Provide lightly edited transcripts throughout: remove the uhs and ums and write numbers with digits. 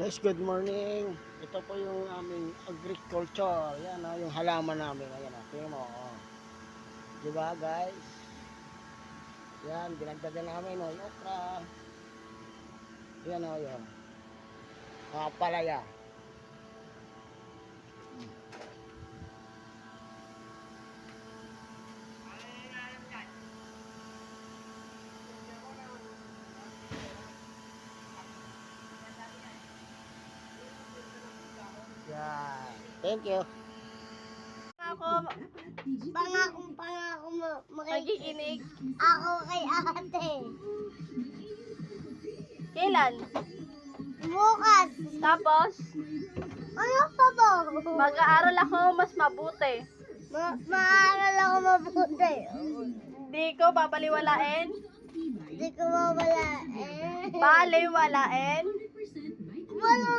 Guys, good morning. Ito po yung aming agriculture. Yan o, yung halaman namin. Ayan o, tingnan mo. Oh. Diba guys? Yan, binagdagan namin o, yung okra. Yan o, yun. Palaya. Yan. Thank you. Pangako mo Nagiginig. ako kay ate. Kailan? Bukas. Tapos, Ano pa ba? mag-aaral ako mas mabuti. Maaral ako mabuti. Hindi ko babaliwalain. Hindi ko mawala Baliwalain. Wala.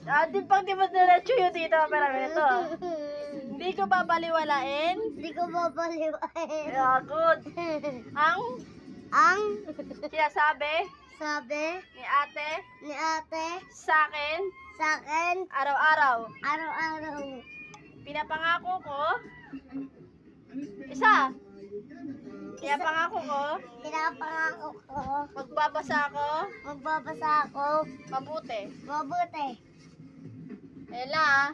Di pag di mo diretso yun dito, pero ito. Hindi ko babaliwalain. Hindi ko mapaliwain. Yeah, good. Ang Ang sinasabi sabi ni ate ni ate sa akin sa akin araw-araw. araw-araw. Pinapangako ko. Isa. Pinapangako ko. Pinapangako ko. Magbabasa ako Magbabasa ako mabuti. mabuti. Ayan lang ah.